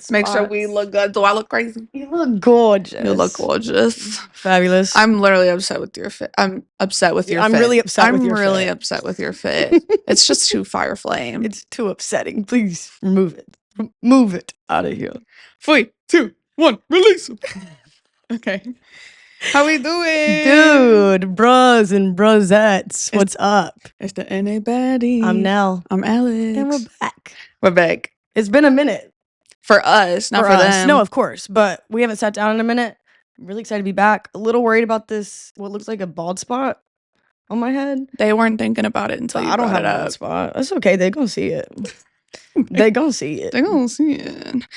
Make sure we look good. Do I look crazy? You look gorgeous. You look gorgeous. Fabulous. I'm literally upset with your fit. I'm upset with your fit. I'm really upset with your fit. I'm really upset with your fit. It's just too fire flame. It's too upsetting. Please remove it. Move it out of here. 3, 2, 1, release him. Okay. How we doing? Dude, bros and brosettes. What's up? It's the NA Baddies. I'm Nell. I'm Alex. And we're back. We're back. It's been a minute. For us, not for them. No, of course. But we haven't sat down in a minute. I'm really excited to be back. A little worried about this, what looks like a bald spot on my head. They weren't thinking about it until you brought it up. I don't have a bald spot. That's okay. They're going to see it. They're going to see it. They're going to see it.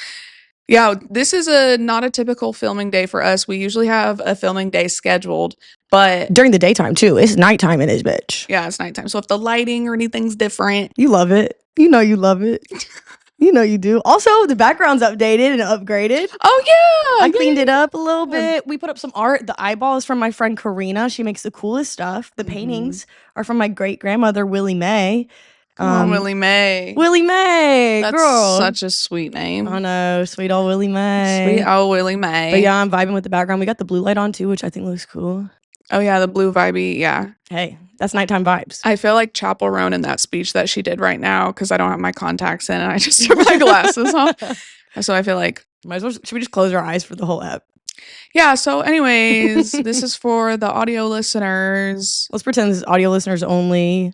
Yeah, this is not a typical filming day for us. We usually have a filming day scheduled, but during the daytime too. It's nighttime in this bitch. Yeah, it's nighttime. So if the lighting or anything's different, you love it. You know you love it. You know you do. Also, the background's updated and upgraded. Oh yeah, I cleaned it up a little bit. We put up some art. The eyeball is from my friend Karina. She makes the coolest stuff. The paintings are from my great grandmother Willie Mae. Willie Mae. Willie Mae, that's girl. Such a sweet name. I know, sweet old Willie Mae. Sweet old Willie Mae. But yeah, I'm vibing with the background. We got the blue light on too, which I think looks cool. Oh yeah, the blue vibey, yeah. Hey, that's nighttime vibes. I feel like Chapel Roan in that speech that she did right now because I don't have my contacts in and I just took my glasses off. So I feel like, should we just close our eyes for the whole app? Yeah, so anyways, this is for the audio listeners. Let's pretend this is audio listeners only.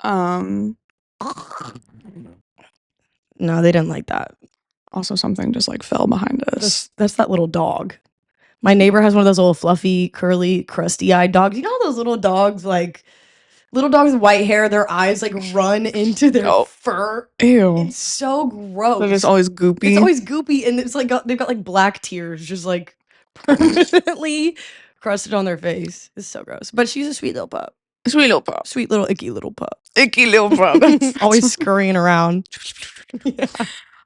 No, they didn't like that. Also, something just like fell behind us. That's that little dog. My neighbor has one of those little fluffy, curly, crusty-eyed dogs. You know those little dogs, like little dogs with white hair, their eyes like run into their fur. Ew. It's so gross. They're just always goopy. It's always goopy, and it's like they've got like black tears just like permanently crusted on their face. It's so gross. But she's a sweet little pup. Sweet little pup. Sweet little icky little pup. Icky little pup. Always scurrying around. Yeah.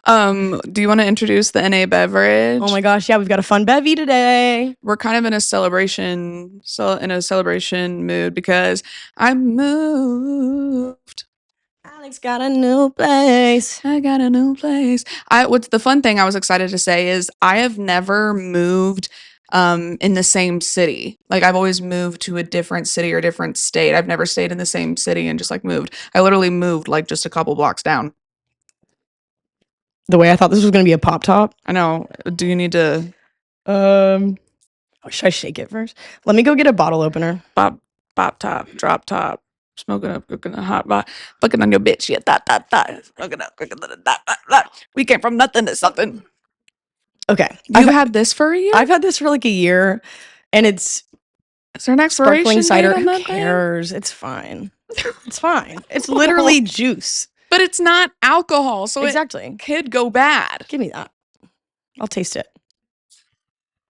Do you want to introduce the NA beverage? Oh my gosh, yeah, we've got a fun bevy today. We're kind of in a celebration mood because I moved. Alex got a new place. I got a new place. What's the fun thing I was excited to say is I have never moved in the same city. Like I've always moved to a different city or different state. I've never stayed in the same city and just like moved. I literally moved like just a couple blocks down. The way I thought this was going to be a pop top. I know. Do you need to? Should I shake it first? Let me go get a bottle opener. Pop top, drop top. Smoking up, cooking a hot pot. Fucking on your bitch. Yeah, Smoking up, cooking that. We came from nothing to something. Okay. You've had this for a year? I've had this for like a year. And it's... Is there an expiration cider. date on that Who cares? It's fine. It's fine. It's literally juice. But it's not alcohol, so exactly. It could go bad. Give me that. I'll taste it.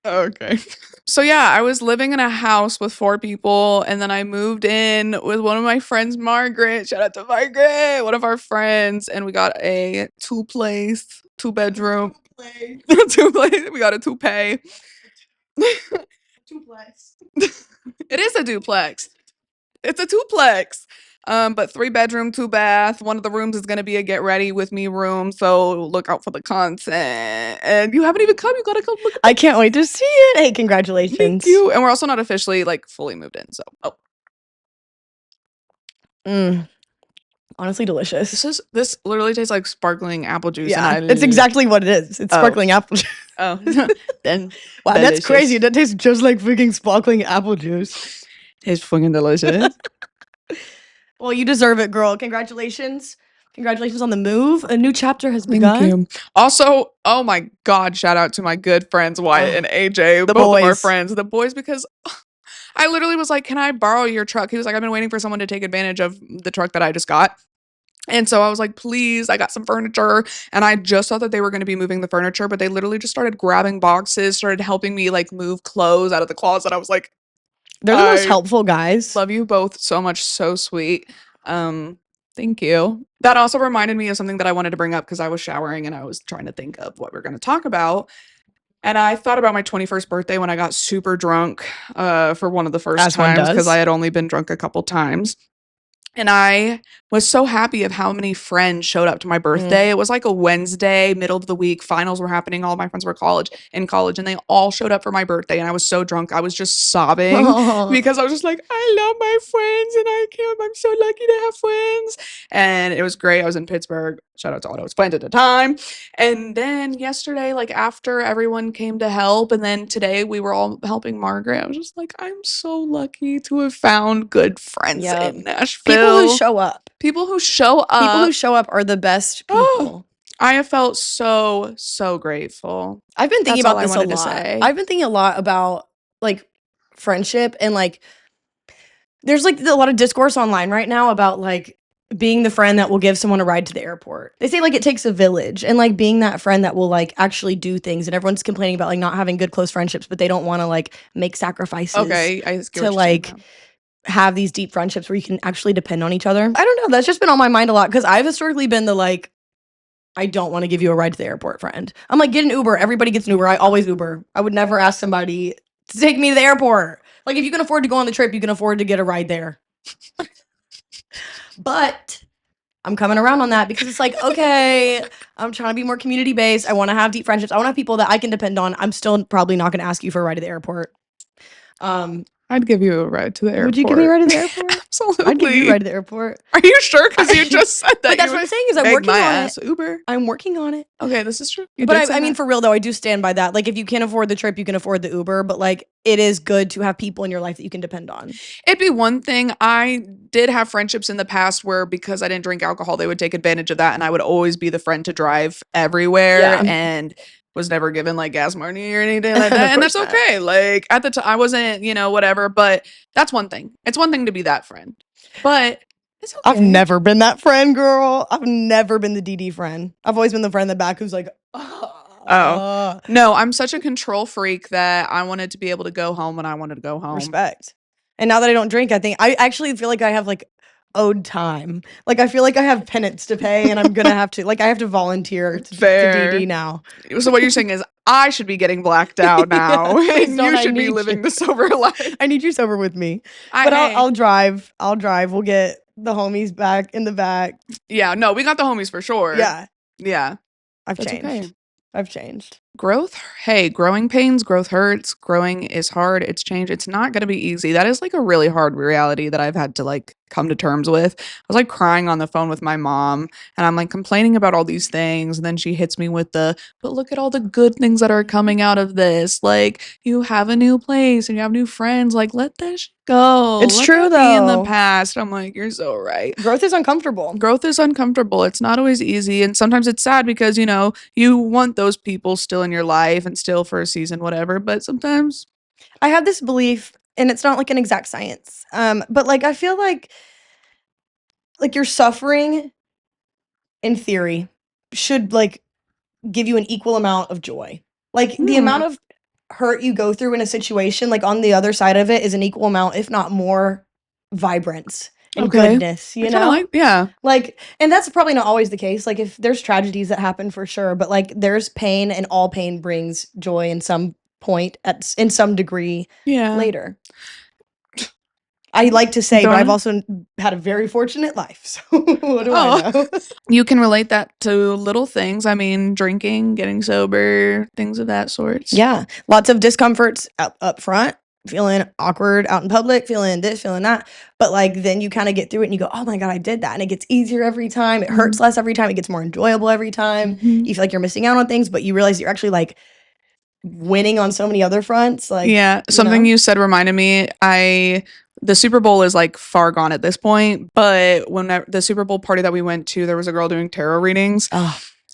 Okay. So yeah, I was living in a house with 4 people, and then I moved in with one of my friends, Margaret. Shout out to Margaret, one of our friends, and we got a 2-bedroom. We got a toupee. Duplex. It is a duplex. It's a duplex. But 3-bedroom, 2-bath. One of the rooms is gonna be a get ready with me room, so look out for the content. And you haven't even come. You gotta come look. I can't wait to see it. Hey, congratulations! Thank you. And we're also not officially like fully moved in. So honestly delicious. This literally tastes like sparkling apple juice. Yeah, it's exactly what it is. It's sparkling apple juice. Oh, then wow, delicious. That's crazy. That tastes just like freaking sparkling apple juice. Tastes fucking delicious. Well, you deserve it, girl. Congratulations. Congratulations on the move. A new chapter has begun. Thank you. Also, oh my God, shout out to my good friends, Wyatt and AJ. The both boys. Of our friends. The boys, because I literally was like, can I borrow your truck? He was like, I've been waiting for someone to take advantage of the truck that I just got. And so I was like, please, I got some furniture. And I just thought that they were going to be moving the furniture, but they literally just started grabbing boxes, started helping me like move clothes out of the closet. I was like, they're the most helpful guys. Love you both so much. So sweet. Thank you. That also reminded me of something that I wanted to bring up because I was showering and I was trying to think of what we're going to talk about. And I thought about my 21st birthday when I got super drunk for one of the first times because I had only been drunk a couple times. And I was so happy of how many friends showed up to my birthday. It was like a Wednesday, middle of the week. Finals were happening. All my friends were in college, and they all showed up for my birthday. And I was so drunk. I was just sobbing because I was just like, I love my friends, and I'm so lucky to have friends. And it was great. I was in Pittsburgh. Shout out to all those friends at the time. And then yesterday, like after everyone came to help, and then today we were all helping Margaret, I was just like, I'm so lucky to have found good friends in Nashville. People who show up. People who show up. People who show up are the best people. I have felt so grateful. I've been thinking about this a lot. I've been thinking a lot about like friendship, and like there's like a lot of discourse online right now about like being the friend that will give someone a ride to the airport. They say like it takes a village, and like being that friend that will like actually do things. And everyone's complaining about like not having good close friendships, but they don't want to like make sacrifices to like have these deep friendships where you can actually depend on each other. I don't know. That's just been on my mind a lot because I've historically been the like, I don't want to give you a ride to the airport friend. I'm like, get an Uber. Everybody gets an Uber. I always Uber. I would never ask somebody to take me to the airport. Like if you can afford to go on the trip, you can afford to get a ride there. But I'm coming around on that because it's like, okay, I'm trying to be more community based. I want to have deep friendships. I want to have people that I can depend on. I'm still probably not going to ask you for a ride to the airport. I'd give you a ride to the airport. Would you give me a ride to the airport? Absolutely. I'd give you a ride to the airport. Are you sure? Because you just said that. But that's what I'm saying is I'm working on it. Uber. I'm working on it. Okay, this is true. But I mean, for real though, I do stand by that. Like if you can't afford the trip, you can afford the Uber. But like it is good to have people in your life that you can depend on. It'd be one thing. I did have friendships in the past where because I didn't drink alcohol, they would take advantage of that. And I would always be the friend to drive everywhere. And was never given like gas money or anything like that. And that's okay. Like at the time I wasn't, whatever, but that's one thing. It's one thing to be that friend, but it's okay. I've never been that friend, girl. I've never been the DD friend. I've always been the friend in the back who's like, oh, no, I'm such a control freak that I wanted to be able to go home when I wanted to go home. Respect. And now that I don't drink, I actually feel like I have like owed time. Like I feel like I have penance to pay, and I'm gonna have to I have to volunteer to DD now. So what you're saying is I should be getting blacked out now. And you should be living the sober life. I need you sober with me. I'll drive. We'll get the homies back in the back. Yeah, no, we got the homies for sure. Yeah. That's changed. Okay. I've changed. Growth, hey, growing pains, growth hurts, growing is hard, it's change. It's not going to be easy. That is like a really hard reality that I've had to like come to terms with. I was like crying on the phone with my mom, and I'm like complaining about all these things, and then she hits me with but look at all the good things that are coming out of this. Like you have a new place and you have new friends. Like let that go. It's let true that though. Be in the past. I'm like, you're so right. Growth is uncomfortable. It's not always easy, and sometimes it's sad because you want those people still in your life and still for a season, whatever. But sometimes I have this belief, and it's not like an exact science. But like I feel like your suffering, in theory, should like give you an equal amount of joy. Like the amount of hurt you go through in a situation, like on the other side of it is an equal amount, if not more, vibrance and goodness. You know, like, and that's probably not always the case. Like if there's tragedies that happen for sure, but like there's pain, and all pain brings joy in some point in some degree later. I like to say, but I've also had a very fortunate life. So what do I know? You can relate that to little things. I mean, drinking, getting sober, things of that sort. Yeah. Lots of discomforts up front, feeling awkward out in public, feeling this, feeling that. But like then you kind of get through it and you go, oh my God, I did that. And it gets easier every time. It hurts less every time. It gets more enjoyable every time. You feel like you're missing out on things, but you realize you're actually like winning on so many other fronts. Like something you said reminded me. The Super Bowl is like far gone at this point, but when the Super Bowl party that we went to, there was a girl doing tarot readings.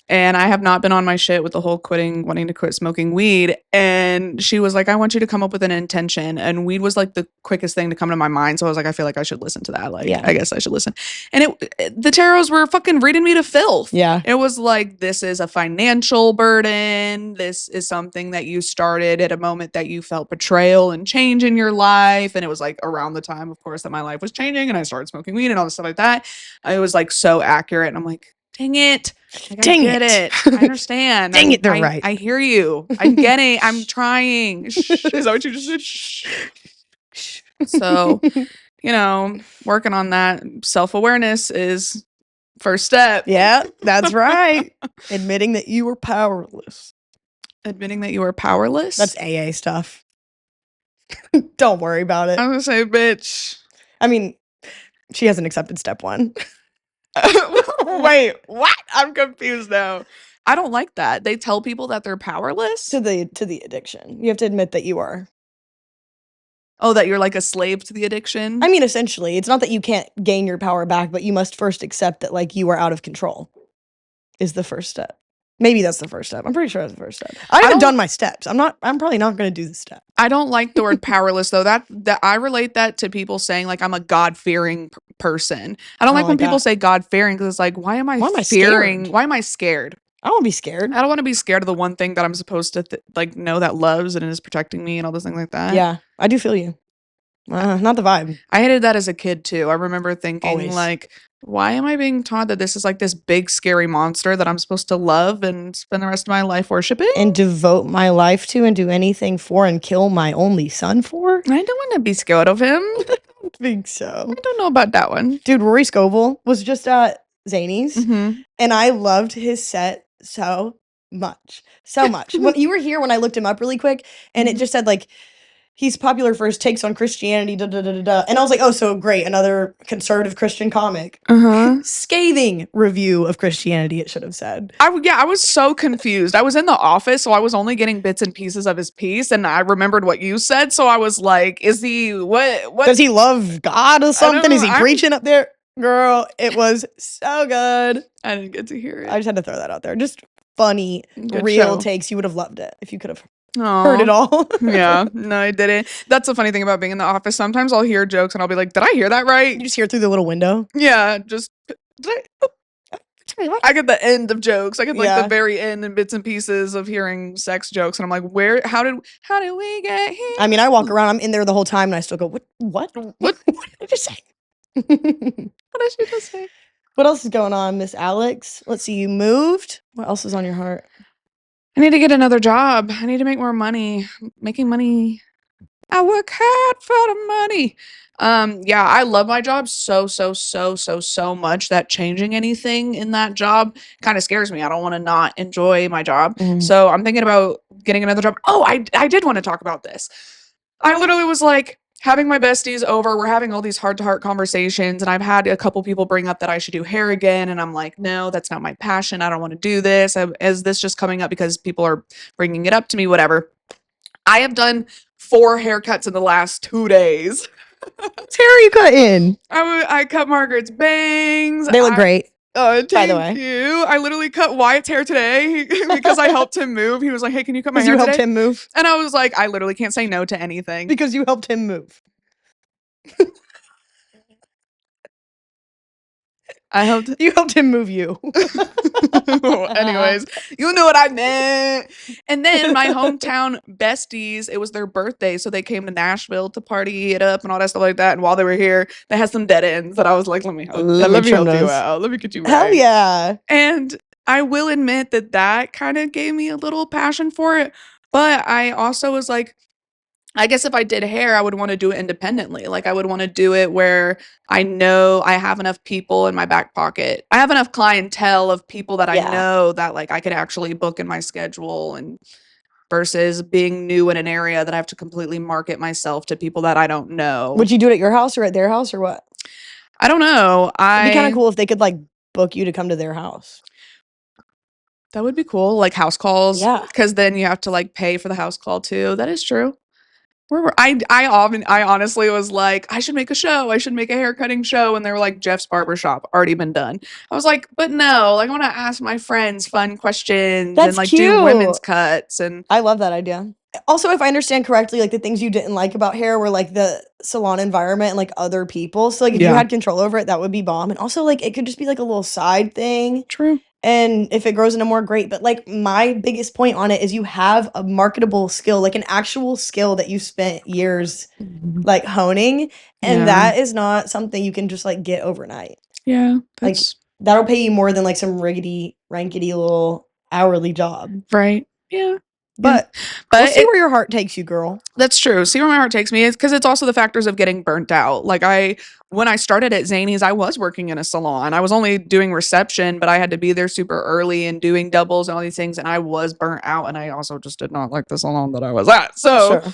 And I have not been on my shit with the whole wanting to quit smoking weed. And she was like, I want you to come up with an intention. And weed was like the quickest thing to come to my mind. So I was like, I feel like I should listen to that. Like, I guess I should listen. And the tarots were fucking reading me to filth. Yeah. It was like, this is a financial burden. This is something that you started at a moment that you felt betrayal and change in your life. And it was like around the time, of course, that my life was changing and I started smoking weed and all this stuff like that. It was like so accurate. And I'm like, dang it. Like, I get it. I understand. Dang it, they're right. I hear you. I'm getting I'm trying. Shh. Is that what you just said? Shh. So you know, working on that. Self-awareness is first step. Yeah, that's right. Admitting that you were powerless. Admitting that you are powerless. That's AA stuff. Don't worry about it. I was gonna say, bitch. I mean, she hasn't accepted step 1. Wait, what? I'm confused now. I don't like that. They tell people that they're powerless. To the addiction. You have to admit that you are. Oh, that you're like a slave to the addiction? I mean, essentially, it's not that you can't gain your power back, but you must first accept that like you are out of control is the first step. Maybe that's the first step. I'm pretty sure that's the first step. I haven't done my steps. I'm probably not going to do the step. I don't like the word powerless though. That I relate that to people saying like I'm a God-fearing person. I don't like when people say God-fearing because it's like why am I fearing? Scared? Why am I scared? I don't want to be scared. I don't want to be scared of the one thing that I'm supposed to like know that loves and is protecting me and all those things like that. Yeah, I do feel you. Not the vibe. I hated that as a kid too. I remember thinking Always. like, why am I being taught that this is like this big scary monster that I'm supposed to love and spend the rest of my life worshiping and devote my life to and do anything for and kill my only son for? I don't want to be scared of him. I don't think so. I don't know about that one. Dude, Rory Scovel was just at Zany's Mm-hmm. and I loved his set so much. So much. When you were here when I looked him up really quick and it just said like he's popular for his takes on Christianity, da da da da da. And I was like, oh, so great, another conservative Christian comic. Scathing review of Christianity, it should have said. I was so confused. I was in the office, so I was only getting bits and pieces of his piece, and I remembered what you said, so I was like, is he, what? Does he love God or something? Is he preaching up there? Girl, it was so good. I didn't get to hear it. I just had to throw that out there. Just funny, Good real show. takes. You would have loved it if you could have Aww. heard it all. Yeah, no, I didn't. That's the funny thing about being in the office. Sometimes I'll hear jokes and I'll be like, did I hear that right? You just hear it through the little window. Yeah, just I get the end of jokes. I get like the very end and bits and pieces of hearing sex jokes, and I'm like, how did we get here? I mean, I walk around, I'm in there the whole time, and I still go, what did I just say? What did you just say? What else is going on, Miss Alex? Let's see, you moved. What else is on your heart? I need to get another job. I need to make more money. Making money. I work hard for the money. Yeah, I love my job so much that changing anything in that job kind of scares me. I don't want to not enjoy my job. So I'm thinking about getting another job. Oh, I did want to talk about this. I literally was like having my besties over. We're having all these heart-to-heart conversations, and I've had a couple people bring up that I should do hair again, and I'm like, no, that's not my passion. I don't want to do this. Is this just coming up because people are bringing it up to me? Whatever. I have done 4 haircuts in the last 2 days. What hair are you cutting? I cut Margaret's bangs. They look great. By the way. You. I literally cut Wyatt's hair today because I helped him move. He was like, hey, can you cut my hair today? Because you helped him move? And I was like, I literally can't say no to anything. Because you helped him move. You helped him move you. Anyways, you know what I meant. And then my hometown besties, it was their birthday, so they came to Nashville to party it up and all that stuff like that. And while they were here, they had some dead ends that I was like, let me help you out. Let me get you right. Hell yeah. And I will admit that kind of gave me a little passion for it. But I also was like, I guess if I did hair, I would want to do it independently. Like I would want to do it where I know I have enough people in my back pocket. I have enough clientele of people that I know that like I could actually book in my schedule, and versus being new in an area that I have to completely market myself to people that I don't know. Would you do it at your house or at their house or what? I don't know. It'd be kind of cool if they could like book you to come to their house. That would be cool. Like house calls. Yeah. Because then you have to like pay for the house call too. That is true. I honestly was like, I should make a show. I should make a haircutting show. And they were like, Jeff's Barbershop, already been done. I was like, but no, like I want to ask my friends fun questions. That's and like cute. do women's cuts. And I love that idea. Also, if I understand correctly, like the things you didn't like about hair were like the salon environment and like other people. So like if you had control over it, that would be bomb. And also like it could just be like a little side thing. True. And if it grows into more, great. But like my biggest point on it is you have a marketable skill, like an actual skill that you spent years like honing. And that is not something you can just like get overnight. Yeah. Like that'll pay you more than like some rankety little hourly job. Right. Yeah. But But We'll see where your heart takes you, girl. That's true. See where my heart takes me is because it's also the factors of getting burnt out. Like when I started at Zany's, I was working in a salon. I was only doing reception, but I had to be there super early and doing doubles and all these things. And I was burnt out. And I also just did not like the salon that I was at. So, Sure.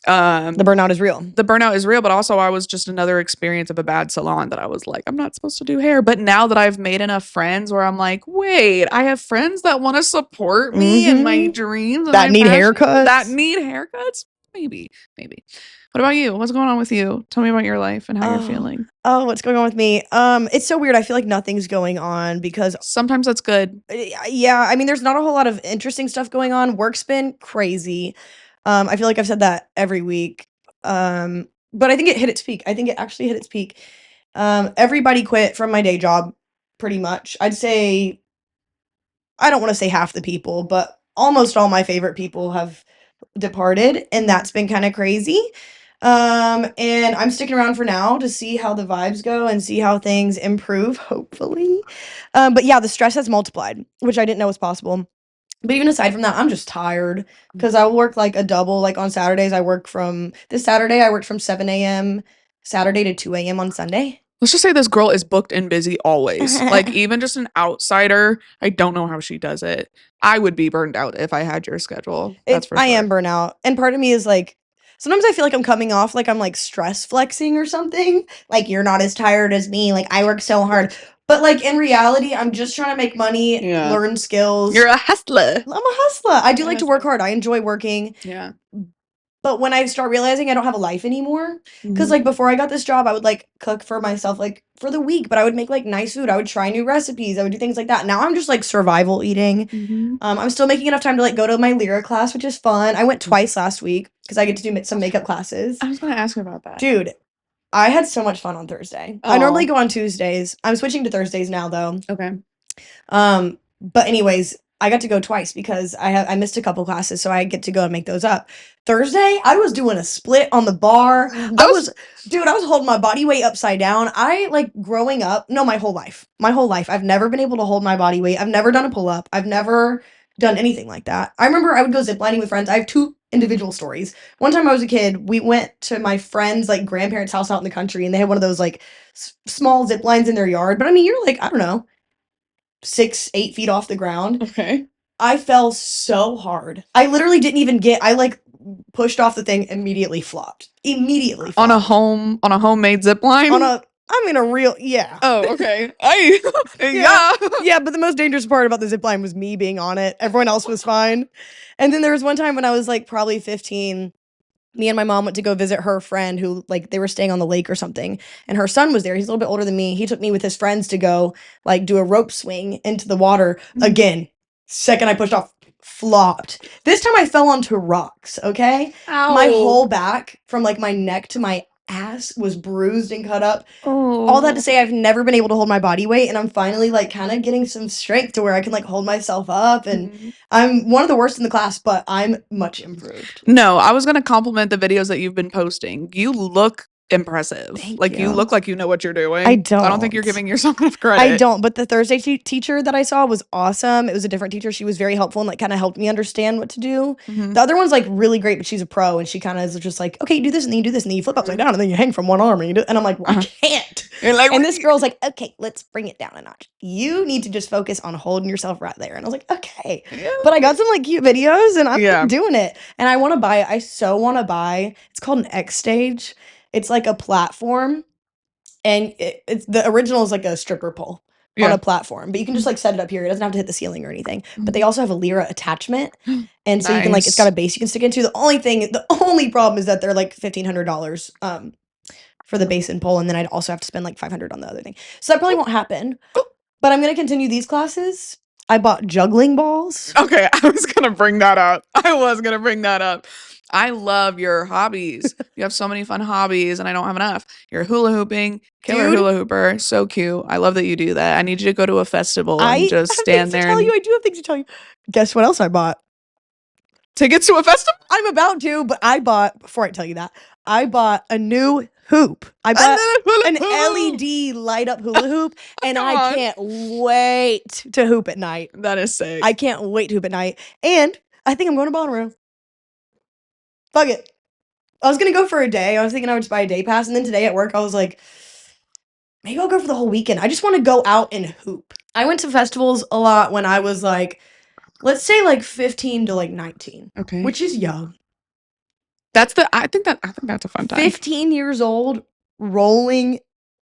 The burnout is real. The burnout is real, but also I was just another experience of a bad salon that I was like, I'm not supposed to do hair. But now that I've made enough friends where I'm like, wait, I have friends that want to support me and my dreams and that need haircuts. That need haircuts. Maybe. What about you? What's going on with you? Tell me about your life and how you're feeling. Oh, what's going on with me? It's so weird. I feel like nothing's going on because sometimes that's good. Yeah, I mean, there's not a whole lot of interesting stuff going on. Work's been crazy. I feel like I've said that every week. But I think it hit its peak. I think it actually hit its peak. Everybody quit from my day job, pretty much. I'd say, I don't want to say half the people, but almost all my favorite people have departed, and that's been kind of crazy. And I'm sticking around for now to see how the vibes go and see how things improve, hopefully. But yeah, the stress has multiplied, which I didn't know was possible. But even aside from that, I'm just tired because I work like a double. Like on Saturdays, this Saturday, I worked from 7 a.m. Saturday to 2 a.m. on Sunday. Let's just say this girl is booked and busy always. Like, even just an outsider, I don't know how she does it. I would be burned out if I had your schedule. That's for sure. I am burnt out. And part of me is like, sometimes I feel like I'm coming off like I'm like stress flexing or something. Like, you're not as tired as me. Like, I work so hard. But like in reality, I'm just trying to make money, learn skills. You're a hustler. I'm a hustler. I do like to work hard. I enjoy working. Yeah. But when I start realizing I don't have a life anymore, because like before I got this job, I would like cook for myself like for the week, but I would make like nice food. I would try new recipes. I would do things like that. Now I'm just like survival eating. I'm still making enough time to like go to my lyra class, which is fun. I went twice last week because I get to do some makeup classes. I was going to ask you about that. Dude, I had so much fun on Thursday. I normally go on Tuesdays. I'm switching to Thursdays now though. Okay. But anyways, I got to go twice because I missed a couple classes, so I get to go and make those up. Thursday, I was doing a split on the bar. I was holding my body weight upside down. Growing up, no, my whole life, I've never been able to hold my body weight. I've never done a pull up. I've never done anything like that. I remember I would go ziplining with friends. I have two individual stories. One time I was a kid, we went to my friend's like grandparents' house out in the country, and they had one of those like small zip lines in their yard. But I mean, you're like, I don't know, 6-8 feet off the ground. Okay. I fell so hard. I literally didn't even I like pushed off the thing, immediately flopped. On a homemade zip line? A real, yeah. Oh, okay. Yeah, but the most dangerous part about the zip line was me being on it. Everyone else was fine. And then there was one time when I was like probably 15, me and my mom went to go visit her friend who like they were staying on the lake or something, and her son was there. He's a little bit older than me. He took me with his friends to go like do a rope swing into the water. Again, second I pushed off, flopped. This time I fell onto rocks, okay? Ow. My whole back from like my neck to my ass was bruised and cut up. Oh. All that to say, I've never been able to hold my body weight, and I'm finally like kind of getting some strength to where I can like hold myself up, and I'm one of the worst in the class, but I'm much improved. No, I was going to compliment the videos that you've been posting. You look impressive. Thank you look like you know what you're doing. I don't think you're giving yourself enough credit. I don't, but the Thursday teacher that I saw was awesome. It was a different teacher. She was very helpful and like kind of helped me understand what to do. The other one's like really great, but she's a pro, and she kind of is just like, okay, you do this and then you do this and then you flip upside down and then you hang from one arm and you do, and I'm like, well, I can't. You're like, and this girl's like, okay, let's bring it down a notch. You need to just focus on holding yourself right there. And I was like, okay. Yeah. But I got some like cute videos and I'm doing it. And I so want to buy, it's called an X Stage. It's like a platform, and it's the original is like a stripper pole on a platform, but you can just like set it up here. It doesn't have to hit the ceiling or anything. But they also have a lyra attachment, and so you can like it's got a base you can stick into. The only problem is that they're like $1,500 for the base and pole, and then I'd also have to spend like $500 on the other thing. So that probably won't happen. But I'm gonna continue these classes. I bought juggling balls. Okay, I was gonna bring that up. I love your hobbies. You have so many fun hobbies, and I don't have enough. You're hula hooping, killer hula hooper. So cute. I love that you do that. I need you to go to a festival and just stand there. I do have things to tell you. Guess what else I bought? Tickets to a festival? I'm about to, but before I tell you that, I bought a new hoop. I bought an LED light up hula hoop, and I can't wait to hoop at night. That is sick. I can't wait to hoop at night. And I think I'm going to Bonnaroo. fuck it. I was gonna go for a day. I was thinking I would just buy a day pass, and then today at work, I was like, maybe I'll go for the whole weekend. I just want to go out and hoop. I went to festivals a lot when I was like, let's say like 15 to like 19. Okay. Which is young. I think that's a fun time. 15 years old, rolling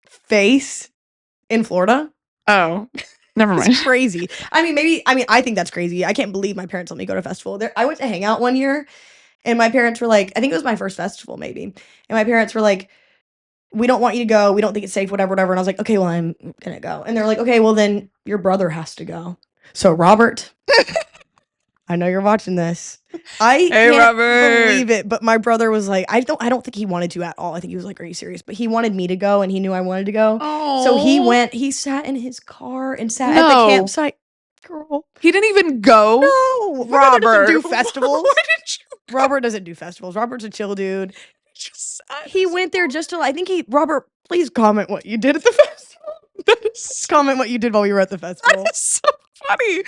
face in Florida. Oh, never mind. It's crazy. I think that's crazy. I can't believe my parents let me go to a festival. I went to hang out one year, and my parents were like, I think it was my first festival maybe. And my parents were like, we don't want you to go. We don't think it's safe, whatever. And I was like, okay, well, I'm going to go. And they're like, okay, well, then your brother has to go. So, Robert, I know you're watching this. I can't Robert. believe it. But my brother was like, I don't think he wanted to at all. I think he was like, are you serious? But he wanted me to go, and he knew I wanted to go. Oh. So he went. He sat in his car and sat at the campsite. Girl. He didn't even go? No. Robert. Doesn't do festivals. Why did you go? Robert doesn't do festivals. Robert's a chill dude. Just he went there just to, Robert, please comment what you did at the festival. Comment what you did while we were at the festival. That's so funny.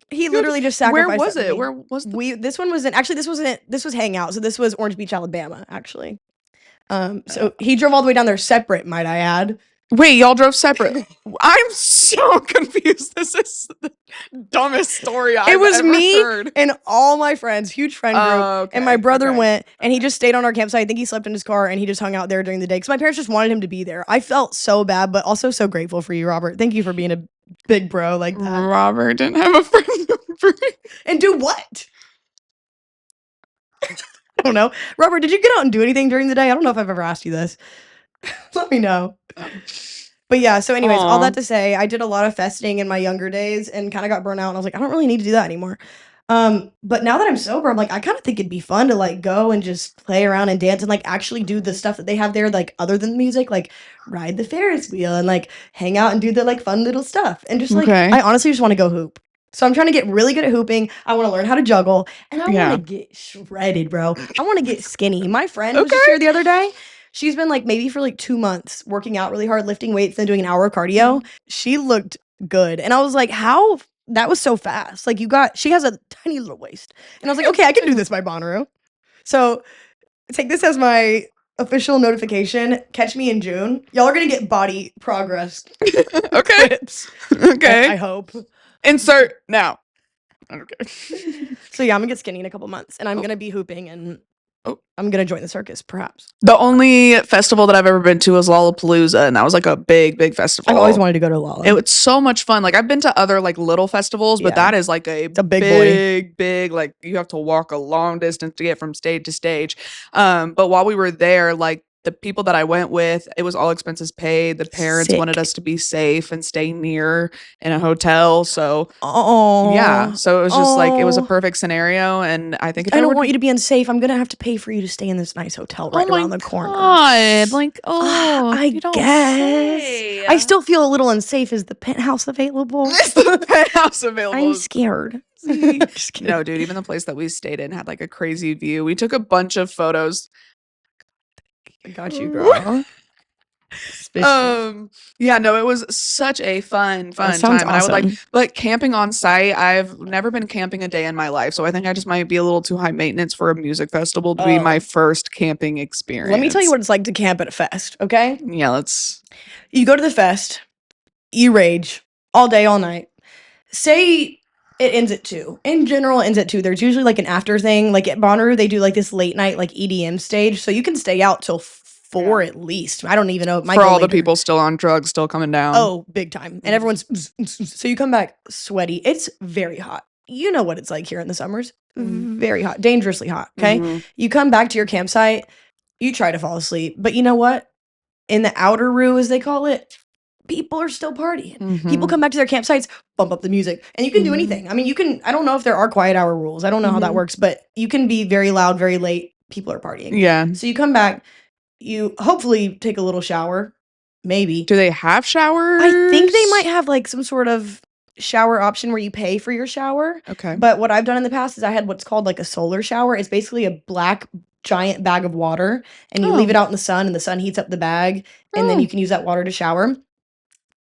He literally just sacrificed. Where was it? Where was this one was this was Hangout. So this was Orange Beach, Alabama, actually. So he drove all the way down there separate, might I add. Wait, y'all drove separate? I'm so confused. This is the dumbest story I've ever heard. And all my friends, huge friend group, and my brother went, and he just stayed on our campsite. I think he slept in his car, and he just hung out there during the day because my parents just wanted him to be there. I felt so bad, but also so grateful for you, Robert. Thank you for being a big bro like that. Robert didn't have a friend group. And do what? I don't know. Robert, did you get out and do anything during the day? I don't know if I've ever asked you this. Let me know. But yeah, so anyways, all that to say, I did a lot of festing in my younger days and kind of got burnt out, and I was like, I don't really need to do that anymore. But now that I'm sober, I'm like, I kind of think it'd be fun to like go and just play around and dance and like actually do the stuff that they have there, like other than the music, like ride the Ferris wheel and like hang out and do the like fun little stuff. And just like, I honestly just want to go hoop. So I'm trying to get really good at hooping. I want to learn how to juggle, and I want to get shredded, bro. I want to get skinny. My friend was just here the other day. She's been like maybe for like 2 months working out really hard, lifting weights, then doing an hour of cardio. She looked good. And I was like, how? That was so fast. Like she has a tiny little waist. And I was like, okay, I can do this by Bonnaroo. So take this as my official notification. Catch me in June. Y'all are going to get body progress. Okay. Okay. I hope. Insert now. Okay. So yeah, I'm going to get skinny in a couple months. And I'm going to be hooping and I'm going to join the circus, perhaps. The only festival that I've ever been to was Lollapalooza, and that was like a big, big festival. I've always wanted to go to Lolla. It was so much fun. Like, I've been to other like little festivals, but that is like a big, like you have to walk a long distance to get from stage to stage. But while we were there, like the people that I went with, it was all expenses paid. The parents wanted us to be safe and stay near in a hotel. So, yeah. So it was just like, it was a perfect scenario. And I think I don't want you to be unsafe. I'm going to have to pay for you to stay in this nice hotel right around the corner. Like, I guess. I still feel a little unsafe. Is the penthouse available? Is the penthouse available? I'm scared. No, dude, even the place that we stayed in had like a crazy view. We took a bunch of photos. I got you, girl. Yeah, no, it was such a fun time. Awesome. And I would like, but camping on site, I've never been camping a day in my life, so I think I just might be a little too high maintenance for a music festival to be my first camping experience. Let me tell you what it's like to camp at a fest, okay? Yeah, you go to the fest, you rage all day, all night. Say it ends at 2. In general, it ends at 2. There's usually like an after thing. Like at Bonnaroo, they do like this late night like EDM stage, so you can stay out till 4 at least. I don't even know. For all the people still on drugs, still coming down. Oh, big time. And everyone's so you come back sweaty. It's very hot. You know what it's like here in the summers. Very hot, dangerously hot. Okay. You come back to your campsite, you try to fall asleep, but you know what? In the outer roo, as they call it, people are still partying. People come back to their campsites, bump up the music, and you can do anything. I mean, you can, I don't know if there are quiet hour rules. I don't know how that works, but you can be very loud, very late. People are partying. Yeah. So you come back, you hopefully take a little shower, maybe. Do they have showers? I think they might have like some sort of shower option where you pay for your shower. Okay. But what I've done in the past is I had what's called like a solar shower. It's basically a black giant bag of water, and you leave it out in the sun, and the sun heats up the bag, and then you can use that water to shower.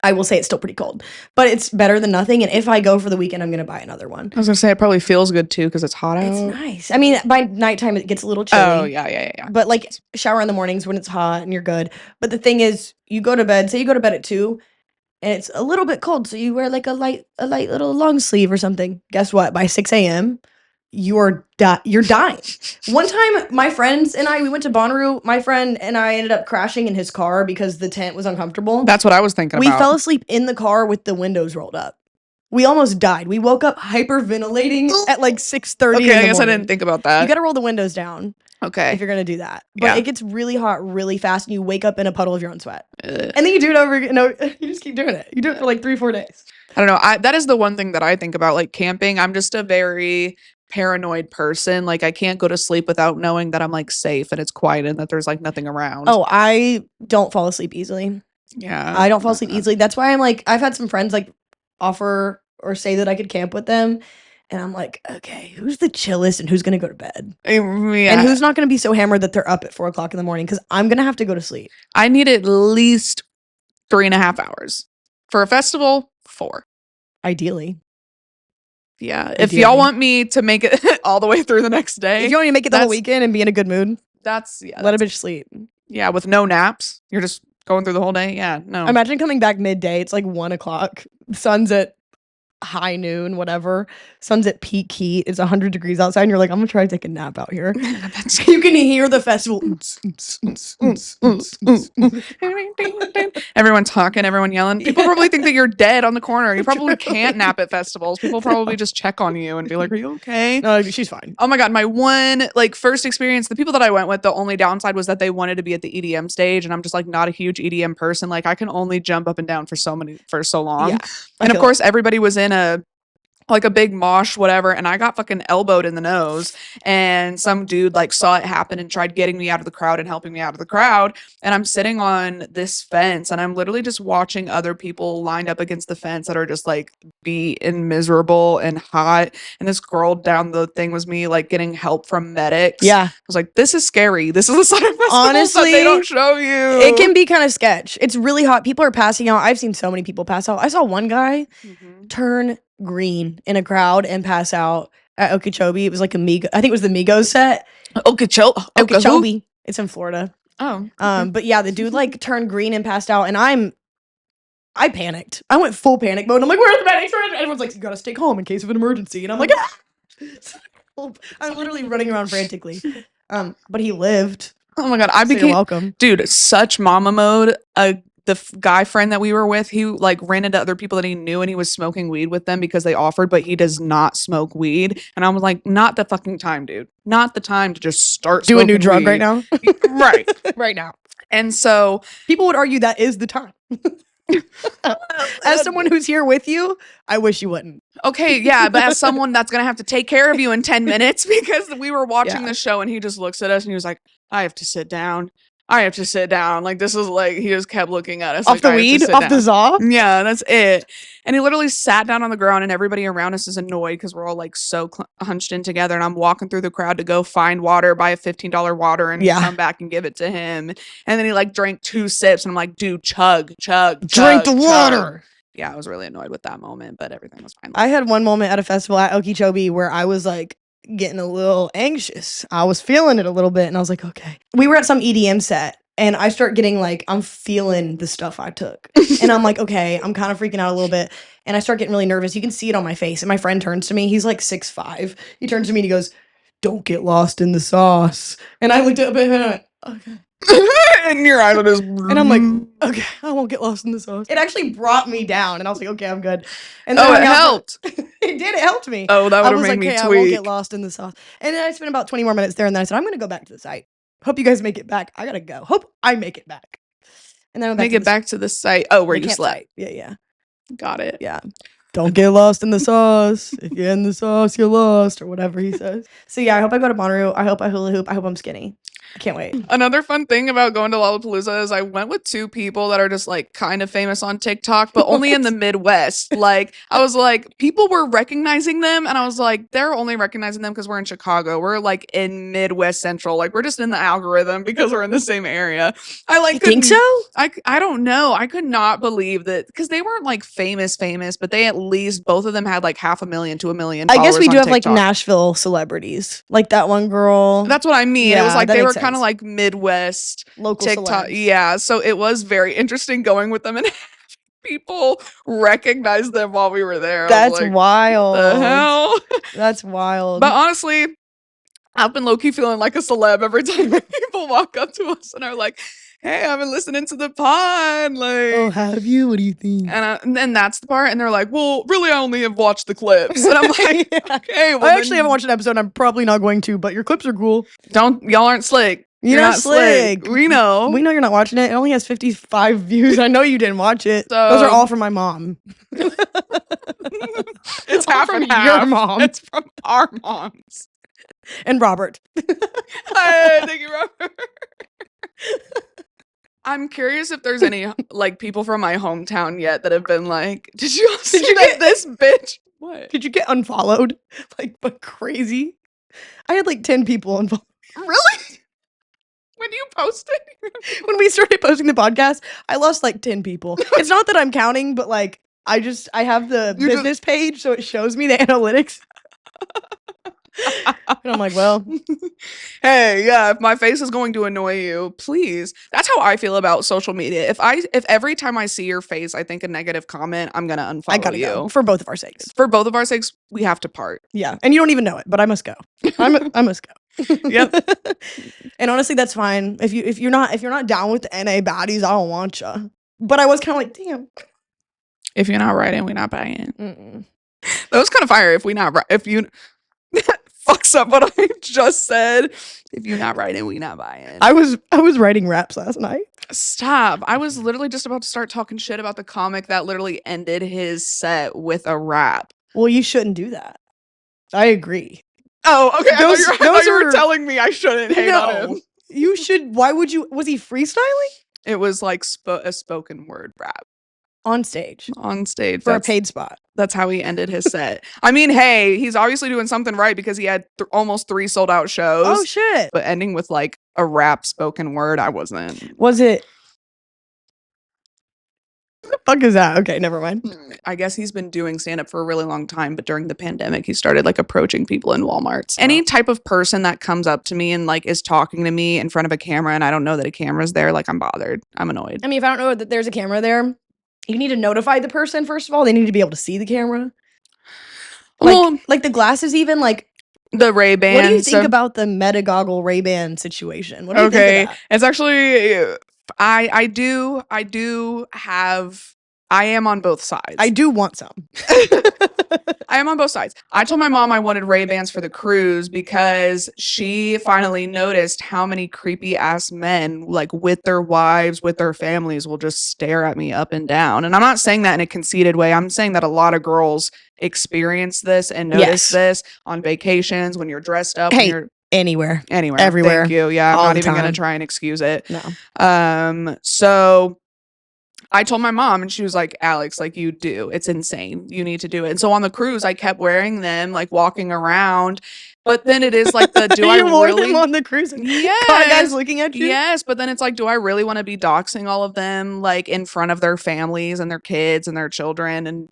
I will say it's still pretty cold, but it's better than nothing. And if I go for the weekend, I'm going to buy another one. I was gonna say it probably feels good too because it's hot out. It's nice. I mean, by nighttime it gets a little chilly. Oh yeah. But like shower in the mornings when it's hot and you're good. But the thing is, you go to bed. Say you go to bed at 2, and it's a little bit cold, so you wear like a light little long sleeve or something. Guess what? By 6 a.m. you're dying. One time, my friends and we went to Bonnaroo. My friend and I ended up crashing in his car because the tent was uncomfortable. That's what I was thinking We about. fell asleep in the car with the windows rolled up. We almost died. We woke up hyperventilating at like 6:30 Okay, in the I guess I morning. didn't think about that. You got to roll the windows down Okay. if you're going to do that. But Yeah. it gets really hot really fast, and you wake up in a puddle of your own sweat. Ugh. And then you do it over again. No, you just keep doing it. You do it for like 3-4 days. I don't know. That is the one thing that I think about, like camping. I'm just a very paranoid person. Like I can't go to sleep without knowing that I'm like safe and it's quiet and that there's like nothing around. Oh, I don't fall asleep easily. Yeah. I don't fall asleep easily. That's why I'm like, I've had some friends like offer or say that I could camp with them. And I'm like, okay, who's the chillest and who's going to go to bed? Yeah. And who's not going to be so hammered that they're up at 4 o'clock in the morning? Because I'm going to have to go to sleep. I need at least 3.5 hours. For a festival, 4. Ideally. Yeah. If y'all want me to make it all the way through the next day. If you want me to make it the whole weekend and be in a good mood, let a bitch sleep. Yeah, with no naps. You're just going through the whole day. Yeah, no. Imagine coming back midday. It's like 1 o'clock. Sun's at high noon, whatever. Sun's at peak heat. It's 100 degrees outside, and you're like, I'm gonna try to take a nap out here. You can hear the festival. Everyone talking, everyone yelling. People probably think that you're dead on the corner. You probably can't nap at festivals. People probably just check on you and be like, "Are you okay?" No, she's fine. Oh my god, my one like first experience. The people that I went with, the only downside was that they wanted to be at the EDM stage, and I'm just like not a huge EDM person. Like I can only jump up and down for so long. Yeah, and of course, everybody was in a big mosh, whatever, and I got fucking elbowed in the nose, and some dude like saw it happen and tried getting me out of the crowd and helping me out of the crowd, and I'm sitting on this fence and I'm literally just watching other people lined up against the fence that are just like beat and miserable and hot, and this girl down the thing was me like getting help from medics. Yeah, I was like, this is scary. This is the side of festivals honestly that they don't show you. It can be kind of sketch. It's really hot. People are passing out. I've seen so many people pass out. I saw one guy turn green in a crowd and pass out at Okeechobee. It was like I think it was the Migos set. Okeechobee. It's in Florida. Oh. But yeah, the dude like turned green and passed out, and I panicked. I went full panic mode. I'm like, where's the medics? Everyone's like, you gotta stay calm in case of an emergency. And I'm like, ah! I'm literally running around frantically. But he lived. Oh my god, I became You're welcome. Dude, such mama mode. The guy friend that we were with, he like ran into other people that he knew and he was smoking weed with them because they offered, but he does not smoke weed. And I was like, not the fucking time, dude. Not the time to just start do a new smoking drug weed. right now. Right. Right now. And so people would argue that is the time. As someone who's here with you, I wish you wouldn't. Okay, yeah, but as someone that's gonna have to take care of you in 10 minutes because we were watching the show and he just looks at us and he was like, I have to sit down. I have to sit down. Like, this is like, he just kept looking at us. Off like, the weed? Off the zaw? Yeah, that's it. And he literally sat down on the ground and everybody around us is annoyed because we're all like so hunched in together. And I'm walking through the crowd to go find water, buy a $15 water and come back and give it to him. And then he like drank 2 sips and I'm like, dude, chug. Drink the water. Yeah, I was really annoyed with that moment, but everything was fine. I had one moment at a festival at Okeechobee where I was like getting a little anxious. I was feeling it a little bit and I was like, okay. We were at some EDM set and I start getting like, I'm feeling the stuff I took. And I'm like, okay, I'm kind of freaking out a little bit. And I start getting really nervous. You can see it on my face. And my friend turns to me. He's like 6'5". He turns to me and he goes, don't get lost in the sauce. And I looked up at him and I went, okay. And your eyes are just... And I'm like, okay, I won't get lost in the sauce. It actually brought me down. And I was like, okay, I'm good. And then it helped. It did. It helped me. Oh, that would have made me tweak. I won't get lost in the sauce. And then I spent about 20 more minutes there. And then I said, I'm going to go back to the site. Hope you guys make it back. I got to go. Hope I make it back. And then I went back to the site. Oh, where you slept. Site. Yeah. Got it. Yeah. Don't get lost in the sauce. If you're in the sauce, you're lost, or whatever he says. So yeah, I hope I go to Bonnaroo. I hope I hula hoop. I hope I'm skinny. I can't wait. Another fun thing about going to Lollapalooza is I went with two people that are just like kind of famous on TikTok, but only in the Midwest. Like I was like, people were recognizing them, and I was like, they're only recognizing them because we're in Chicago. We're like in Midwest Central. Like we're just in the algorithm because we're in the same area. I like You think so? I don't know. I could not believe that because they weren't like famous, but they at least both of them had like 500,000 to 1 million. I guess we do have TikTok. like Nashville celebrities, like that one girl. That's what I mean. Yeah, it was like that they were makes kind of sense. like Midwest Local TikTok. celebs. Yeah, so it was very interesting going with them and people recognize them while we were there. I was That's like, wild. the hell? That's wild. But honestly, I've been low-key feeling like a celeb every time people walk up to us and are like, hey, I've been listening to the pod. Like, oh, have you? What do you think? and then that's the part, and they're like, well, really, I only have watched the clips. And I'm like, Yeah. okay, well, I actually haven't watched an episode. I'm probably not going to, but your clips are cool. y'all aren't slick. You're not slick. We know. We know you're not watching it. It only has 55 views. I know you didn't watch it. Those are all from my mom. It's All half from and half. your mom. It's from our moms. And Robert. Hey, thank you, Robert. I'm curious if there's any like people from my hometown yet that have been like, did you see that this bitch? What? Did you get unfollowed? Like, but crazy. I had like 10 people unfollowed. Really? When you posted? When we started posting the podcast, I lost like 10 people. It's not that I'm counting, but like I have the You business page, so it shows me the analytics. And I'm like, well, hey, yeah, if my face is going to annoy you, please. That's how I feel about social media. If every time I see your face, I think a negative comment, I'm gonna unfollow I gotta you. go for both of our sakes. For both of our sakes, we have to part. Yeah, and you don't even know it, but I must go. I must go. Yep. And honestly, that's fine. If you're not down with the NA baddies, I don't want you. But I was kind of like, damn. If you're not writing, we're not buying. Mm-mm. That was kind of fire. If you fucks up what I just said. If you're not writing, we not buying. I was writing raps last night. Stop. I was literally just about to start talking shit about the comic that literally ended his set with a rap. Well, you shouldn't do that. I agree. Oh, okay. I thought you were are- telling me I shouldn't hate on him. You should. Why would you? Was he freestyling It was like a spoken word rap on stage on stage for a paid spot? That's how he ended his set. I mean, hey, he's obviously doing something right because he had almost 3 sold out shows. Oh shit! But ending with like a rap spoken word, I wasn't. Was it? What the fuck is that? Okay, never mind. I guess he's been doing stand-up for a really long time, but during the pandemic, he started like approaching people in Walmarts. Any type of person that comes up to me and like is talking to me in front of a camera and I don't know that a camera's there, like I'm bothered. I'm annoyed. I mean, if I don't know that there's a camera there, you need to notify the person first of all. They need to be able to see the camera. Like the glasses, even like the Ray-Bans. What do you think about the Meta goggle Ray-Ban situation? What do you think of that? It's actually I am on both sides. I do want some. I am on both sides. I told my mom I wanted Ray-Bans for the cruise because she finally noticed how many creepy ass men, like with their wives, with their families, will just stare at me up and down. And I'm not saying that in a conceited way. I'm saying that a lot of girls experience this and notice this on vacations when you're dressed up. Hey, when you're anywhere. Everywhere. Thank you. Yeah, I'm All not the even gonna time. try and excuse it. No. So I told my mom and she was like, Alex, like you do. It's insane. You need to do it. And so on the cruise, I kept wearing them, like walking around. But then it is like the do I You wore really them on the cruise? Yes. Guys looking at you? Yes, but then it's like, do I really want to be doxing all of them like in front of their families and their kids and their children and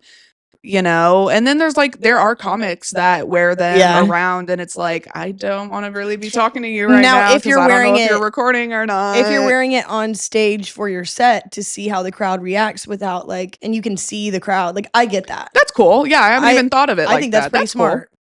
you know? And then there are comics that wear them around and it's like, I don't want to really be talking to you right now if you're I don't wearing know if it, you're recording or not. If you're wearing it on stage for your set to see how the crowd reacts without like, and you can see the crowd, like I get that. That's cool. Yeah, I haven't even thought of it. I think that's pretty smart. Cool.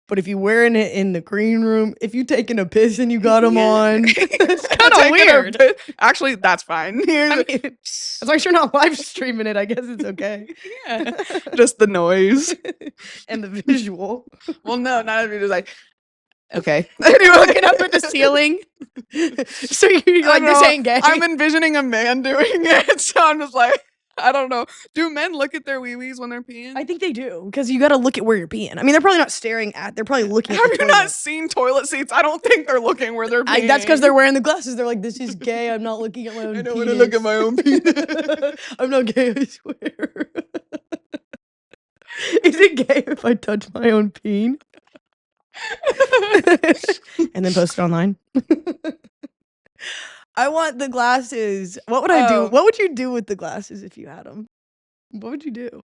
But if you're wearing it in the green room, if you taking a piss and you got them on, it's kind of weird. Actually, that's fine. I mean, as long as you're not live streaming it, I guess it's okay. Yeah, just the noise and the visual. Well, no, not everybody's like, okay. You're looking up at the ceiling. So you're like, this ain't gay. I'm envisioning a man doing it, so I'm just like, I don't know. Do men look at their wee-wees when they're peeing? I think they do, because you gotta look at where you're peeing. I mean, they're probably not staring at, they're probably looking at Have the you toilet. not seen toilet seats? I don't think they're looking where they're peeing. That's because they're wearing the glasses. They're like, this is gay. I'm not looking at my own I penis. don't want to look at my own penis. I'm not gay, I swear. Is it gay if I touch my own peen? And then post it online? I want the glasses. What would I do? Oh. What would you do with the glasses if you had them? What would you do?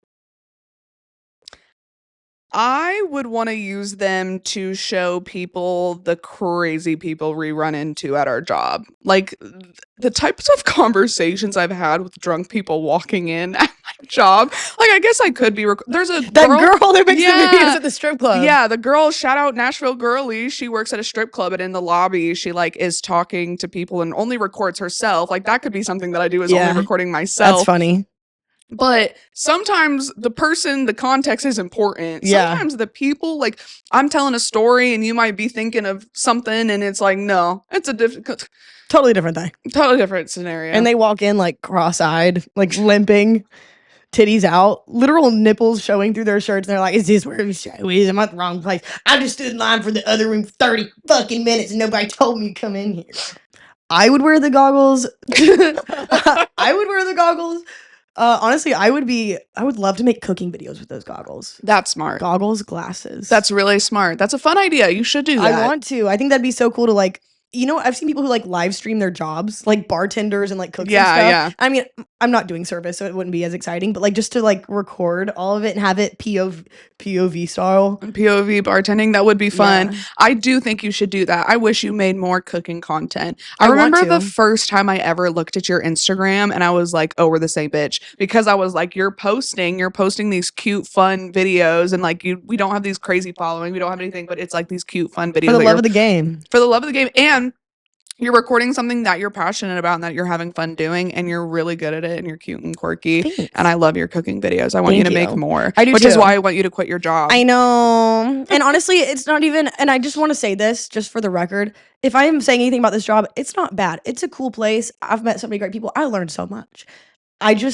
I would want to use them to show people the crazy people we run into at our job. Like the types of conversations I've had with drunk people walking in at my job. Like I guess I could be. There's a That girl that makes the videos at the strip club. Yeah, the girl. Shout out Nashville Girlie. She works at a strip club, and in the lobby, she like is talking to people and only records herself. Like that could be something that I do is only recording myself. That's funny. But sometimes the context is important. Yeah. Sometimes the people, like I'm telling a story and you might be thinking of something and it's like, no, it's a totally different thing. Totally different scenario. And they walk in like cross-eyed, like limping, titties out, literal nipples showing through their shirts. And they're like, is this where the show is? I'm at the wrong place. I just stood in line for the other room 30 fucking minutes and nobody told me to come in here. I would wear the goggles. I would wear the goggles. Honestly, I would love to make cooking videos with those goggles. That's smart. Goggles, glasses. That's really smart. That's a fun idea. You should do that. I want to. I think that'd be so cool to like, I've seen people who like live stream their jobs, like bartenders and like cooks and stuff. Yeah. I mean, I'm not doing service, so it wouldn't be as exciting, but like just to like record all of it and have it POV style. POV bartending, that would be fun. Yeah. I do think you should do that. I wish you made more cooking content. I remember the first time I ever looked at your Instagram and I was like, oh, we're the same bitch. Because I was like, you're posting these cute, fun videos and like we don't have these crazy following. We don't have anything, but it's like these cute, fun videos. For the love of the game. For the love of the game. And you're recording something that you're passionate about and that you're having fun doing and you're really good at it and you're cute and quirky. Thanks. And I love your cooking videos. I want you to make more. I do which too. is why I want you to quit your job. I know. And honestly, it's not even, and I just want to say this just for the record. If I am saying anything about this job, it's not bad. It's a cool place. I've met so many great people. I learned so much. I kind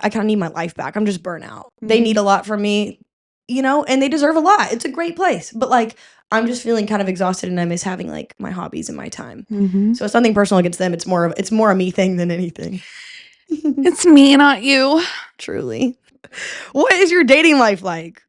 of need my life back. I'm just burnt out. Mm-hmm. They need a lot from me, and they deserve a lot. It's a great place. But like, I'm just feeling kind of exhausted and I miss having like my hobbies and my time. Mm-hmm. So it's nothing personal against them. It's more a me thing than anything. It's me, not you. Truly. What is your dating life like?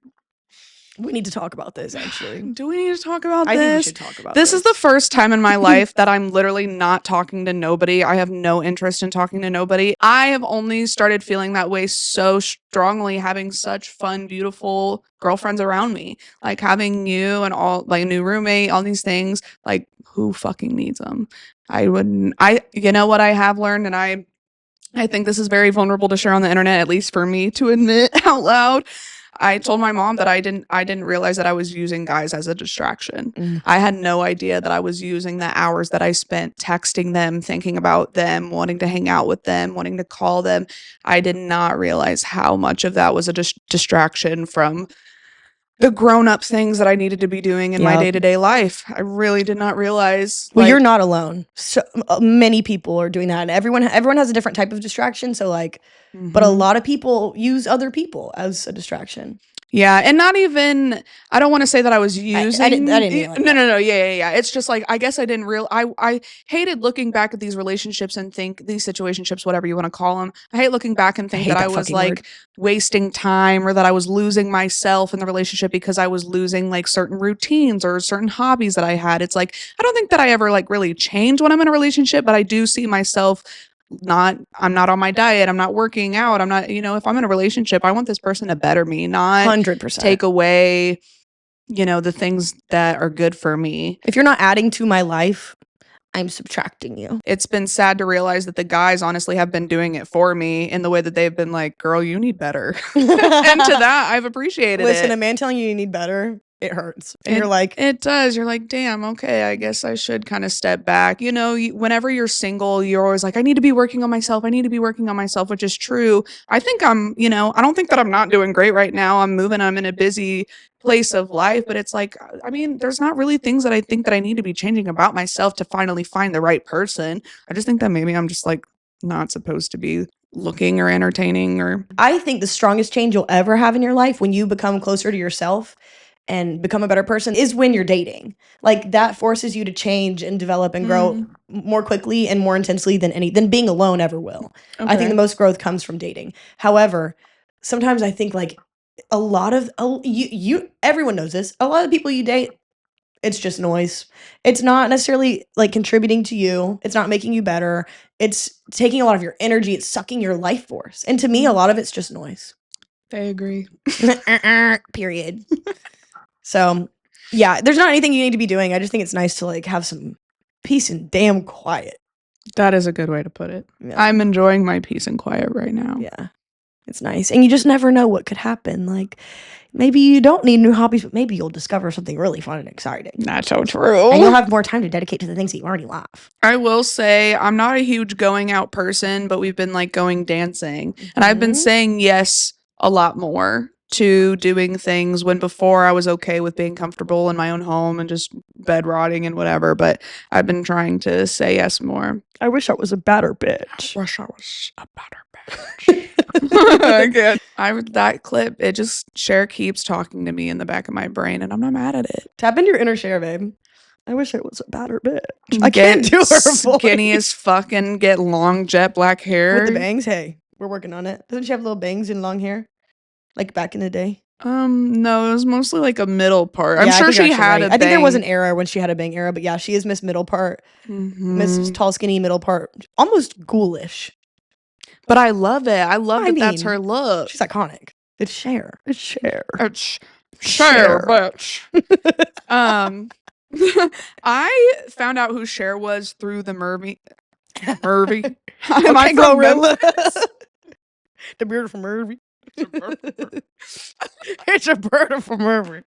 We need to talk about this, actually. Do we need to talk about this? I think we should talk about this. This is the first time in my life that I'm literally not talking to nobody. I have no interest in talking to nobody. I have only started feeling that way so strongly having such fun, beautiful girlfriends around me. Like having you and all, like a new roommate, all these things. Like who fucking needs them? You know what I have learned, and I think this is very vulnerable to share on the internet, at least for me to admit out loud. I told my mom that I didn't realize that I was using guys as a distraction. Mm. I had no idea that I was using the hours that I spent texting them, thinking about them, wanting to hang out with them, wanting to call them. I did not realize how much of that was a distraction from the grown-up things that I needed to be doing in my day-to-day life. I really did not realize. Well, you're not alone. So many people are doing that, and everyone has a different type of distraction. So like, but a lot of people use other people as a distraction. Yeah, and not even, I don't want to say that I was using. I didn't mean it like no. Yeah. It's just like, I guess I didn't I hated looking back at these relationships and think, these situationships, whatever you want to call them. I hate looking back and think that I was like wasting time or that I was losing myself in the relationship because I was losing like certain routines or certain hobbies that I had. It's like, I don't think that I ever like really change when I'm in a relationship, but I do see myself I'm not on my diet. I'm not working out. I'm not, if I'm in a relationship, I want this person to better me, not 100% take away, the things that are good for me. If you're not adding to my life, I'm subtracting you. It's been sad to realize that the guys honestly have been doing it for me in the way that they've been like, girl, you need better. And to that, I've appreciated it. Listen, a man telling you need better, it hurts. And you're like, it does. You're like, damn, okay, I guess I should kind of step back. Whenever you're single, you're always like, I need to be working on myself. I need to be working on myself, which is true. I think I don't think that I'm not doing great right now. I'm in a busy place of life, but it's like, I mean, there's not really things that I think that I need to be changing about myself to finally find the right person. I just think that maybe I'm just like not supposed to be looking or entertaining or I think the strongest change you'll ever have in your life when you become closer to yourself and become a better person is when you're dating. Like that forces you to change and develop and grow more quickly and more intensely than being alone ever will. I think Okay. the most growth comes from dating. However, sometimes I think like a lot of everyone knows this. A lot of people you date, it's just noise. It's not necessarily like contributing to you. It's not making you better. It's taking a lot of your energy. It's sucking your life force. And to me, a lot of it's just noise. I agree. Period. So, yeah, there's not anything you need to be doing. I just think it's nice to like have some peace and damn quiet. That is a good way to put it. Yeah. I'm enjoying my peace and quiet right now. Yeah. It's nice. And you just never know what could happen. Like maybe you don't need new hobbies, but maybe you'll discover something really fun and exciting. That's so true. And you'll have more time to dedicate to the things that you already love. I will say I'm not a huge going out person, but we've been like going dancing. And I've been saying yes a lot more to doing things when before I was okay with being comfortable in my own home and just bed rotting and whatever. But I've been trying to say yes more. I wish I was a better bitch. Wish I was a better bitch. That clip, it just Cher keeps talking to me in the back of my brain, and I'm not mad at it. Tap into your inner Cher, babe. I wish I was a better bitch. I can't do her voice. Skinny as fucking, get long jet black hair with the bangs. Hey, we're working on it. Doesn't she have little bangs and long hair, like back in the day? No, it was mostly like a middle part. I'm Yeah, sure she had right. I think there was an era when she had a bang era, but yeah, she is Miss Middle Part, Miss Tall Skinny Middle Part, almost ghoulish. But I love it. I love that that's her look. She's iconic. It's Cher. It's Cher. It's Cher, bitch. I found out who Cher was through the Murphy. Am I from Memphis? The bird from Murphy. It's a bird from Murphy.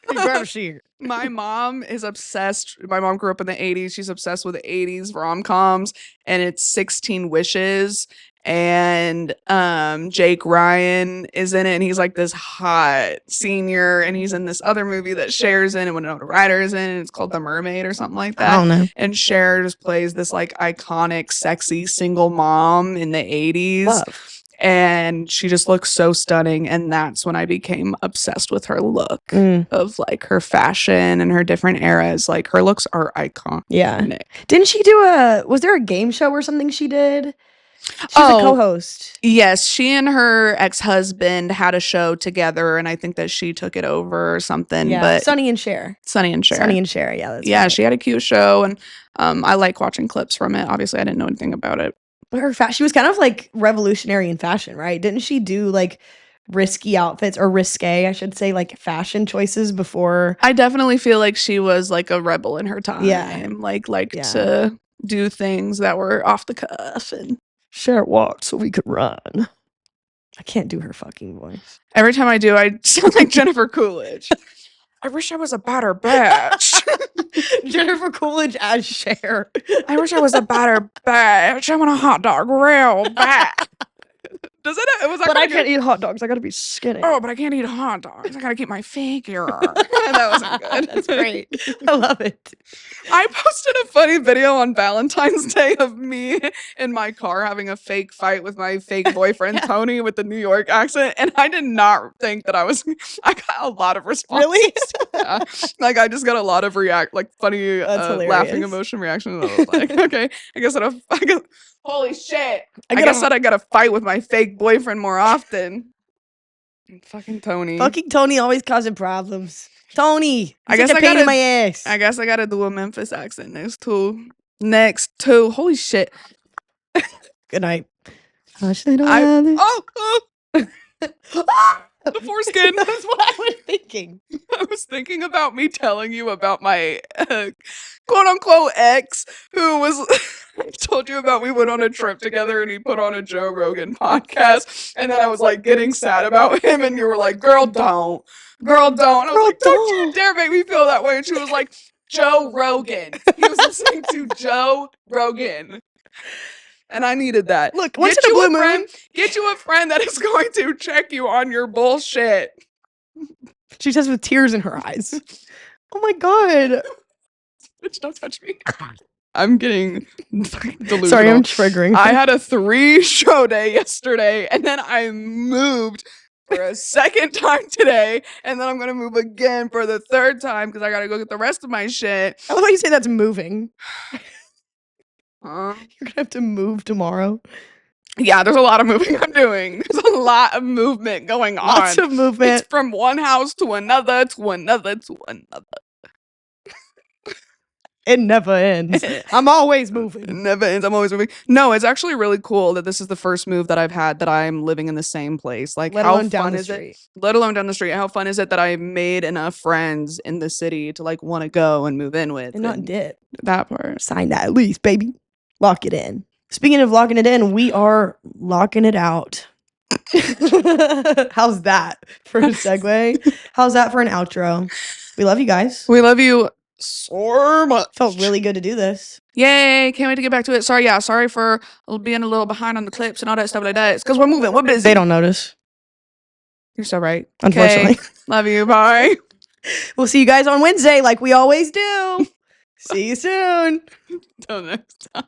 You gotta see it. My mom is obsessed. My mom grew up in the 80s. She's obsessed with the 80s rom-coms, and it's 16 Wishes. And Jake Ryan is in it, and he's like this hot senior, and he's in this other movie that Cher's in and Winona Ryder is in, and it's called The Mermaid or something like that. I don't know. And Cher just plays this like iconic, sexy single mom in the 80s. Love. And she just looks so stunning, and that's when I became obsessed with her look of like her fashion and her different eras. Like her looks are iconic. Yeah. Didn't she do was there a game show or something she did? She's a co-host. Yes, she and her ex-husband had a show together, and I think that she took it over or something. Yeah, but Sonny and Cher. Yeah, yeah, right. She had a cute show, and I like watching clips from it. Obviously, I didn't know anything about it. But her she was kind of like revolutionary in fashion, right? Didn't she do like risky outfits, or risque, I should say, like fashion choices before? I definitely feel like she was like a rebel in her time. Yeah. To do things that were off the cuff and Cher walked so we could run. I can't do her fucking voice. Every time I do, I sound like Jennifer Coolidge. I wish I was a better bitch. Jennifer Coolidge as Cher. I wish I was a better bitch. I want a hot dog real bad. Does it? It was. But I can't eat hot dogs. I gotta be skinny. Oh, but I can't eat hot dogs. I gotta keep my figure. That wasn't good. That's great. I love it. I posted a funny video on Valentine's Day of me in my car having a fake fight with my fake boyfriend Tony with the New York accent, and I did not think that I got a lot of responses. Really? Yeah. Like I just got a lot of funny laughing emotion reactions. I was like, okay, I guess holy shit. I guess that I gotta fight with my fake boyfriend more often. Fucking Tony. Fucking Tony always causing problems. Tony, I guess I gotta, in my ass. I guess I gotta do a Memphis accent next to holy shit. Good night. The foreskin. That's what I was thinking. I was thinking about me telling you about my quote unquote ex who was I told you about. We went on a trip together and he put on a Joe Rogan podcast, and then I was like getting sad about him, and you were like, girl don't. And I was like, don't you dare make me feel that way. And she was like, Joe Rogan. He was listening to Joe Rogan. And I needed that. Look, once in a blue moon, get you a friend that is going to check you on your bullshit. She says with tears in her eyes. Oh my god. Bitch, don't touch me. I'm getting delusional. Sorry, I'm triggering. I had a 3-show day yesterday, and then I moved for a second time today, and then I'm gonna move again for the third time because I gotta go get the rest of my shit. I love how you say that's moving. Huh? You're gonna have to move tomorrow. Yeah, there's a lot of moving I'm doing. There's a lot of movement going on. Lots of movement. It's from one house to another to another to another. It never ends. I'm always It moving. never ends. I'm always moving. No, it's actually really cool that this is the first move that I've had that I'm living in the same place. Like, Let how alone down fun the is street. it? Let alone down the street. How fun is it that I made enough friends in the city to like want to go and move in with? And not dip. That part. Sign that lease, baby. Lock it in. Speaking of locking it in, we are locking it out. How's that for a segue? How's that for an outro? We love you guys. We love you so much. Felt really good to do this. Yay! Can't wait to get back to it. Sorry for being a little behind on the clips and all that stuff like that. It's because we're moving. We're busy. They don't notice, You're so right. unfortunately. Okay. Love you. Bye. We'll see you guys on Wednesday like we always do. See you soon. Till next time.